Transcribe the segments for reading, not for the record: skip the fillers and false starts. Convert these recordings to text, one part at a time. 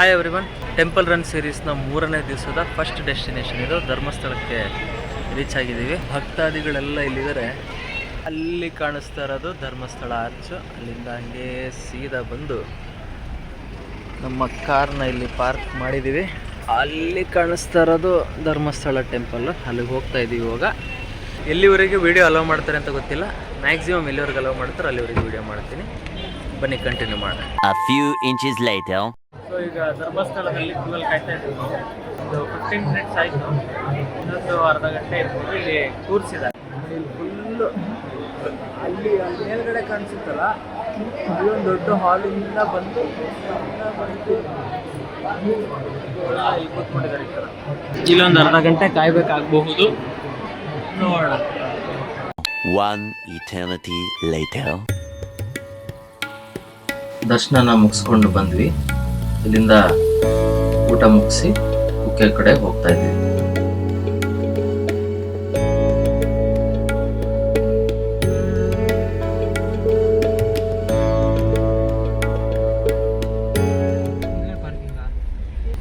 Hi everyone, temple run ಸೀರೀಸ್ನ 3ನೇ ದಿವಸದ first destination ಇದು. ಧರ್ಮಸ್ಥಳಕ್ಕೆ ರೀಚ್ ಆಗಿದ್ದೀವಿ. ಭಕ್ತಾದಿಗಳೆಲ್ಲ ಇಲ್ಲಿದ್ದಾರೆ. ಅಲ್ಲಿ ಕಾಣಿಸ್ತಾ ಇರೋದು ಧರ್ಮಸ್ಥಳ ಆರ್ಚು. ಅಲ್ಲಿಂದ ಹಂಗೆ ಸೀದಾ ಬಂದು ನಮ್ಮ ಕಾರ್ನ ಇಲ್ಲಿ ಪಾರ್ಕ್ ಮಾಡಿದ್ದೀವಿ. ಅಲ್ಲಿ ಕಾಣಿಸ್ತಾ ಇರೋದು ಧರ್ಮಸ್ಥಳ ಟೆಂಪಲ್. ಅಲ್ಲಿಗೆ ಹೋಗ್ತಾ ಇದ್ದೀವಿ. ಇವಾಗ ಎಲ್ಲಿವರೆಗೆ ವೀಡಿಯೋ ಅಲೋ ಮಾಡ್ತಾರೆ ಅಂತ ಗೊತ್ತಿಲ್ಲ. ಮ್ಯಾಕ್ಸಿಮಮ್ ಎಲ್ಲಿವರೆಗೆ ಅಲೋ ಮಾಡ್ತಾರೆ ಅಲ್ಲಿವರೆಗೆ ವೀಡಿಯೋ ಮಾಡ್ತೀನಿ. ಬನ್ನಿ, ಕಂಟಿನ್ಯೂ ಮಾಡೋಣ. A few inches later. So ಈಗ ಧರ್ಮಸ್ಥಳದಲ್ಲಿ ಫುಲ್ಲಲ್ಲಿ ಕಾಯ್ತಾ ಇದ್ದೀವಿ. ಒಂದು 15 ಮಿನಿಟ್ಸ್ ಆಯಿತು. ಇನ್ನೊಂದು ಅರ್ಧ ಗಂಟೆ ಇರ್ಬೋದು. ಇಲ್ಲಿ ಕೂರಿಸಿದ್ದಾರೆ. ಇಲ್ಲಿ ಫುಲ್ಲು ಅಲ್ಲಿ ಮೇಲ್ಗಡೆ ಕಾಣಿಸುತ್ತಲ್ಲ, ಇಲ್ಲೊಂದು ದೊಡ್ಡ ಹಾಲಿಂದ ಬಂದು ಇಲ್ಲಿ ಕೂತ್ಕೊಂಡಿದ್ದಾರೆ. ಇಲ್ಲೊಂದು ಅರ್ಧ ಗಂಟೆ ಕಾಯ್ಬೇಕಾಗಬಹುದು. ನೋಡೋಣ. One eternity later. ದರ್ಶನ ಮುಗಿಸ್ಕೊಂಡು ಬಂದ್ವಿ. ಇಲ್ಲಿಂದ ಊಟ ಮುಗಿಸಿ ಕುಕ್ಕೆ ಕಡೆ ಹೋಗ್ತಾ ಇದ್ದೀವಿ.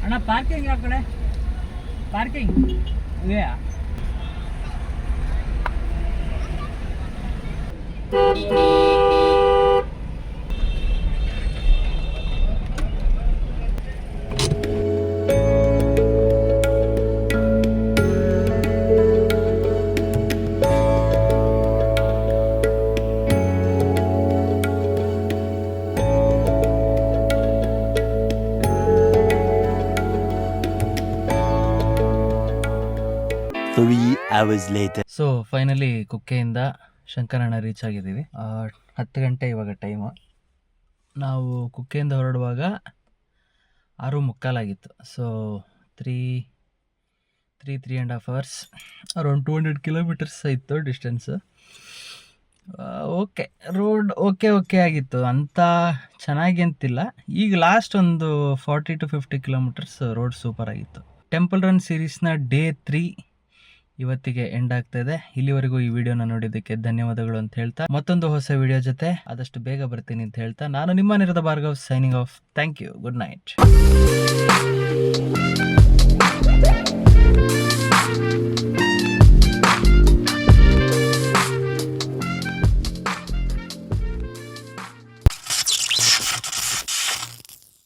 ಅಣ್ಣ ಪಾರ್ಕಿಂಗ್ ಯಾವ ಕಡೆ? ಪಾರ್ಕಿಂಗ್ ಇದೆಯಾ? Hours later. ಸೊ ಫೈನಲಿ ಕುಕ್ಕೆಯಿಂದ ಶಂಕರಣ್ಣ ರೀಚ್ ಆಗಿದ್ದೀವಿ. 10 ಗಂಟೆ ಇವಾಗ ಟೈಮು. ನಾವು ಕುಕ್ಕೆಯಿಂದ ಹೊರಡುವಾಗ 6:45 ಆಗಿತ್ತು. ಸೊ 3.5 hours, ಅರೌಂಡ್ 200 ಕಿಲೋಮೀಟರ್ಸ್ ಇತ್ತು ಡಿಸ್ಟೆನ್ಸು. ಓಕೆ, ರೋಡ್ ಓಕೆ ಆಗಿತ್ತು, ಅಂಥ ಚೆನ್ನಾಗಿ ಅಂತಿಲ್ಲ. ಈಗ ಲಾಸ್ಟ್ ಒಂದು 40 to 50 ಕಿಲೋಮೀಟರ್ಸ್ ರೋಡ್ ಸೂಪರ್ ಆಗಿತ್ತು. ಟೆಂಪಲ್ ರನ್ ಸೀರೀಸ್ನ ಡೇ 3 ಇವತ್ತಿಗೆ ಎಂಡ್ ಆಗ್ತಾ ಇದೆ. ಇಲ್ಲಿವರೆಗೂ ಈ ವಿಡಿಯೋನ ನೋಡಿದ್ದಕ್ಕೆ ಧನ್ಯವಾದಗಳು ಅಂತ ಹೇಳ್ತಾ, ಮತ್ತೊಂದು ಹೊಸ ವಿಡಿಯೋ ಜೊತೆ ಆದಷ್ಟು ಬೇಗ ಬರ್ತೀನಿ ಅಂತ ಹೇಳ್ತಾ, ನಾನು ನಿಮ್ಮ ನಿರದ Bhargav, signing off. Thank you. Good night.